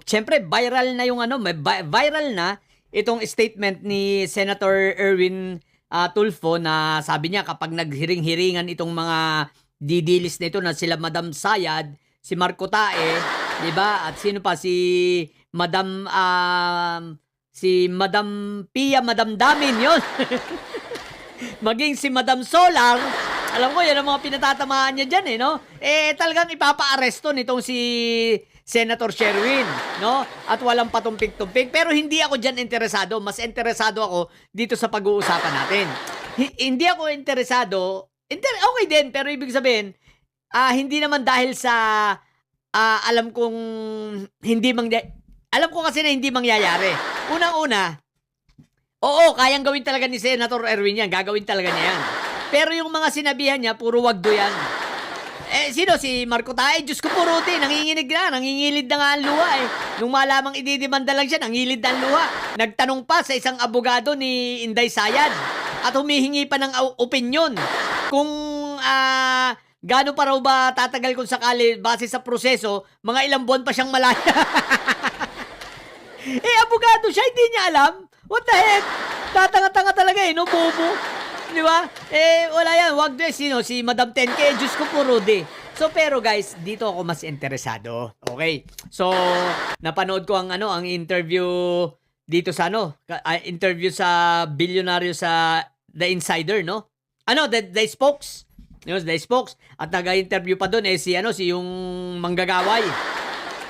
Siyempre, viral na yung viral na itong statement ni Senator Erwin Tulfo na sabi niya kapag naghiring-hiringan itong mga didilis na ito na sila Madam Sayad, si Marco Tae, 'di ba? At sino pa si Madam Pia, Madam Damin 'yon. Maging si Madam Solar, alam ko yan ang mga pinatatamaan niya diyan no? Talagang ipapa-aresto nitong si Senator Sherwin, no? At walang patumpik-tumpik. Pero hindi ako diyan interesado. Mas interesado ako dito sa pag-uusapan natin. Hindi ako interesado. Okay din, pero ibig sabihin, hindi naman dahil sa alam kong alam ko kasi na hindi mangyayari. Unang-una, oo, kayang gawin talaga ni Senator Erwin yan. Gagawin talaga niya yan. Pero yung mga sinabihan niya, puro wagdo yan. Sino? Si Marco Tae? Diyos ko puruti, nanginginig na, nangingilid na nga ang luha Nung malamang ididimanda lang siya, nangilid na ang luha. Nagtanong pa sa isang abogado ni Inday Sayad at humihingi pa ng opinyon kung gaano pa raw ba tatagal kung sakali base sa proseso, mga ilang buwan pa siyang malaya. Abogado siya, hindi niya alam. What the heck? Tatanga-tanga talaga no, bobo. Di ba? Wala yan. Wag din. Sino? Si Madam 10K. Diyos ko po, Rudy. So, pero guys, dito ako mas interesado. Okay? So, napanood ko ang interview dito sa interview sa bilyonaryo sa The Insider, no? The Spokes. The Spokes. At nag-interview pa doon si yung manggagaway.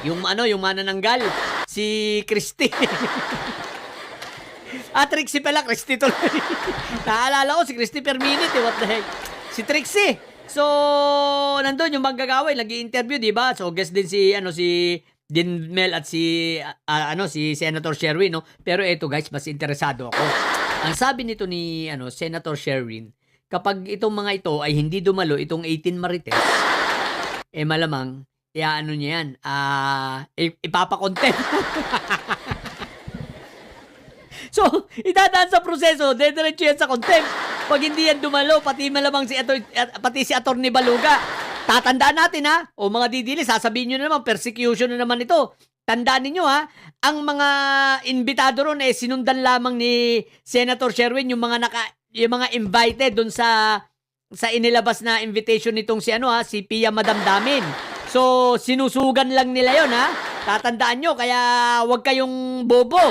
Yung manananggal. Si Christy. Trixie pala, Christy tuloy. Naalala ko si Christy per minute what the heck. Si Trixie. So, nandun yung manggagaway, nag-i-interview, di ba? So, guest din si Din Mel at si Senator Sherwin, no? Pero eto guys, mas interesado ako. Ang sabi nito ni Senator Sherwin, kapag itong mga ito ay hindi dumalo itong 18 Marites, malamang niya yan, ipapakontempt. So, idadaan sa proseso, dediretso yan sa contempt. Pag hindi yan dumalo, pati malamang si Atty. Baluga. Tatandaan natin o mga didili, sasabihin nyo na naman, persecution na naman ito. Tandaan ninyo ang mga imbitado ron sinundan lamang ni Senator Sherwin, yung mga invited dun sa inilabas na invitation nitong si Pia Madam Damin. So, sinusugan lang nila yon Tatandaan nyo, kaya wag kayong bobo.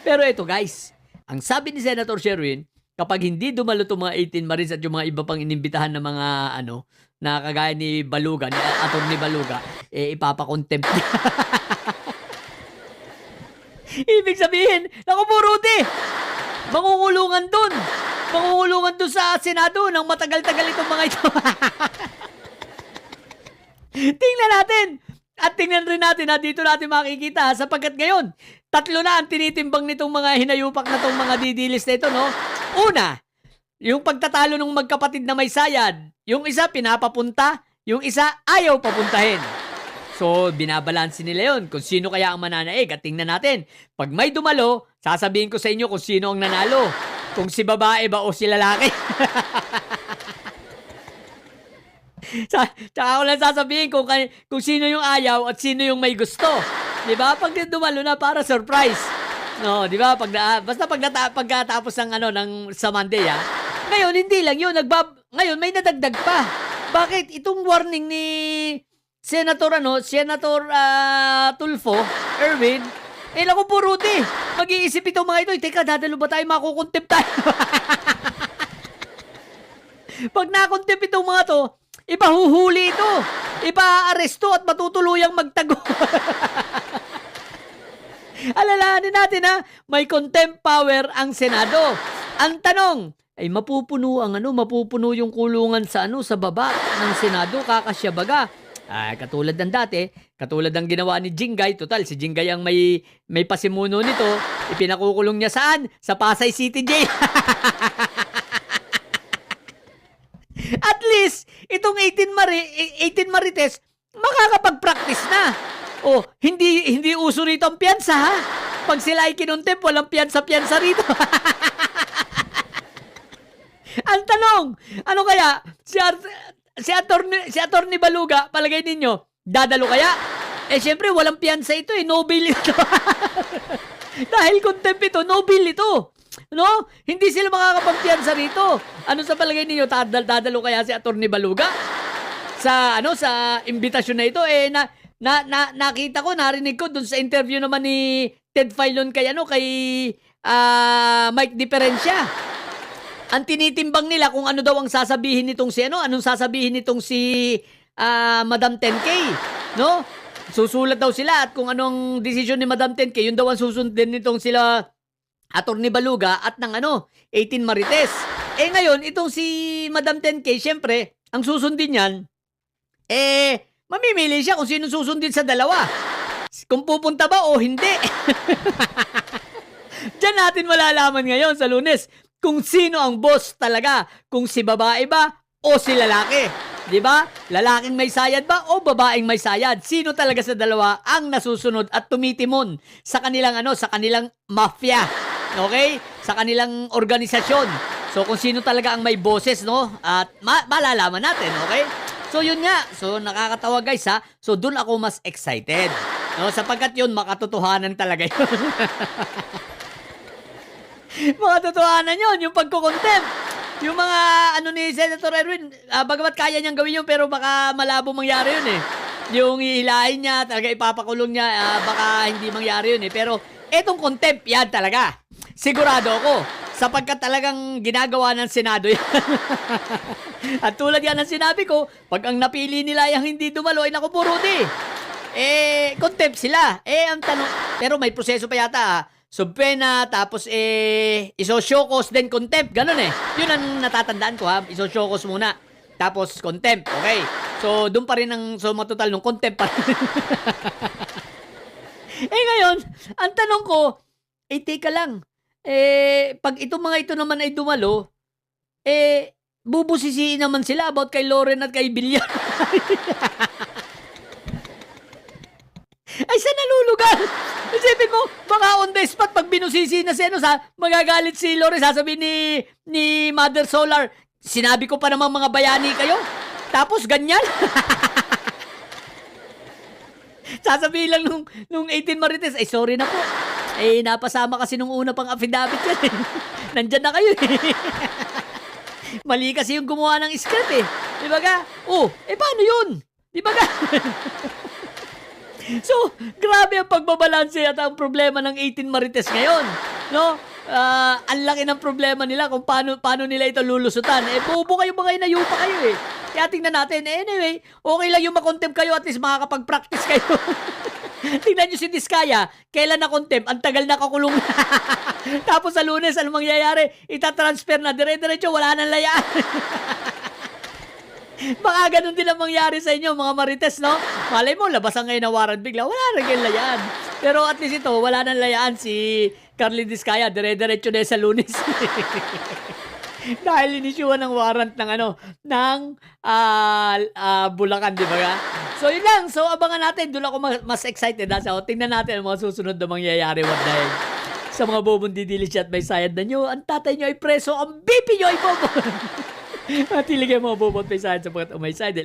Pero ito guys, ang sabi ni Senator Sherwin, kapag hindi dumalo itong mga 18 Marines at yung mga iba pang inimbitahan na mga na kagaya ni Baluga, ni Atty. Baluga, ipapakontempt. Ibig sabihin, naku po Rudy, mangungulungan dun sa Senado ng matagal-tagal itong mga ito. Tingnan natin. At tingnan rin natin dito natin makikita sapagkat ngayon, 3 na ang tinitimbang nitong mga hinayupak na itong mga didilis na ito, no? Una, yung pagtatalo ng magkapatid na may sayad. Yung isa pinapapunta, yung isa ayaw papuntahin. So, binabalansin nila yun kung sino kaya ang mananaig. At tingnan natin, pag may dumalo, sasabihin ko sa inyo kung sino ang nanalo. Kung si babae ba o si lalaki. Tsaka ko lang sasabihin kung sino yung ayaw at sino yung may gusto. Di ba? Pag dumalo na para surprise. No, di ba? Basta pagkatapos ng sa Monday Ngayon, hindi lang yun. Ngayon, may nadagdag pa. Bakit? Itong warning ni Senator Tulfo, Erwin, naku po Rudy, mag-iisip itong mga ito. Teka, dadalo ba tayo? Makukontempt tayo. Pag nakontempt itong mga to, ipahuhuli ito. Ipa-aresto at matutuluyang magtago. Alalahanin natin may contempt power ang Senado. Ang tanong, ay mapupuno yung kulungan sa baba ng Senado, kakasya baga. Katulad ng dati, katulad ng ginawa ni Jingay, total si Jingay ang may pasimuno nito, ipinakukulong niya saan? Sa Pasay City Jail. At least, itong 18 Marites, makakapag-practice na. Hindi uso rito ang piyansa, Pag sila ay kinontempt, walang piyansa rito. Ang tanong, ano kaya? Si Atty. Baluga, palagay ninyo, dadalo kaya? Eh, syempre, walang piyansa ito eh. No bail ito. Dahil contempt ito, no bail ito. No? Hindi sila makakapagpiyansa rito. Ano sa palagay ninyo? Dadalo kaya si Atty. Baluga? Sa imbitasyon na ito, eh, nakita ko, narinig ko dun sa interview naman ni Ted Filon kay Mike Diferencia. Ang tinitimbang nila kung ano daw ang sasabihin nitong anong sasabihin nitong si Madam 10K, no? Susulat daw sila at kung anong desisyon ni Madam 10K, yun daw ang susundin nitong sila Atty. Baluga at ng 18 Marites. Eh ngayon, itong si Madam 10K, syempre, ang susundin niyan, mamimili siya kung sino susundin sa dalawa. Kung pupunta ba o hindi. Diyan natin malalaman ngayon sa Lunes kung sino ang boss talaga. Kung si babae ba o si lalaki. Di ba? Lalaking may sayad ba o babaeng may sayad? Sino talaga sa dalawa ang nasusunod at tumitimon sa kanilang sa kanilang mafia. Okay? Sa kanilang organisasyon. So kung sino talaga ang may boses, no? At malalaman natin, okay? So yun nga. So nakakatawa guys ha. So dun ako mas excited. No, sapagkat yun makatotohanan talaga yun. Makatotohanan yun, yung pagko-contempt. Yung mga ni Senator Erwin, bagamat kaya niyang gawin yun, pero baka malabo mangyari yun eh. Yung ihilahin niya, talaga ipapakulong niya, baka hindi mangyari yun eh. Pero etong contempt, yan talaga. Sigurado ako, sapagkat talagang ginagawa ng Senado yan. At tulad yan ng sinabi ko, pag ang napili nila yung hindi dumalo, ay naku po, Rudy. Contempt sila. Ang tanong, pero may proseso pa yata subpena, tapos isosyokos, then contempt. Ganun eh. Yun ang natatandaan ko ha. Isosyokos muna. Tapos contempt. Okay. So, doon pa rin ang suma total ng contempt pa rin. Ngayon, ang tanong ko, teka lang. Pag itong mga ito naman ay dumalo, bubusisiin naman sila about kay Loren at kay Villar. Ay, saan nalulugar? Isipin mo, baka on the spot, pag binusisi na magagalit si Lore, sasabihin ni Mother Solar, sinabi ko pa namang mga bayani kayo. Tapos, ganyan. Sasabihin lang nung 18 Marites, ay sorry na po. Napasama kasi nung una pang affidavit yan. Nandyan na kayo eh. Mali kasi yung gumawa ng script eh. Di ba ka? Paano yun? Di ba ka? So, grabe ang pagbabalanse at ang problema ng 18 Marites ngayon. No? Ang laki ng problema nila kung paano nila ito lulusutan. Bobo kayo mga inayupa kayo eh. Kaya tingnan natin. Anyway, okay lang yung makontempt kayo, at least makakapag-practice kayo. Tingnan nyo si Diskaya, kailan na contempt, ang tagal na kakulong. Tapos sa Lunes, ano mangyayari? Itatransfer na, dire-diretso, wala nang layaan. Baka ganun din ang mangyari sa inyo, mga Marites, no? Malay mo, labasan ngayon na warrant bigla, wala rin yung layaan. Pero at least ito, wala nang layaan si Carly Diskaya, dire-diretso na sa Lunes. Dahil inisyuhan ng warrant ng Bulacan, di ba ka? So yun lang, so abangan natin, doon ako mas excited. So tingnan natin ang mga susunod na mangyayari dahil sa mga bobong didilis at may sayad na nyo, ang tatay nyo ay preso, ang BP nyo ay bobo. At hindi kayo mga bobong may sayad sapagkat may sayad.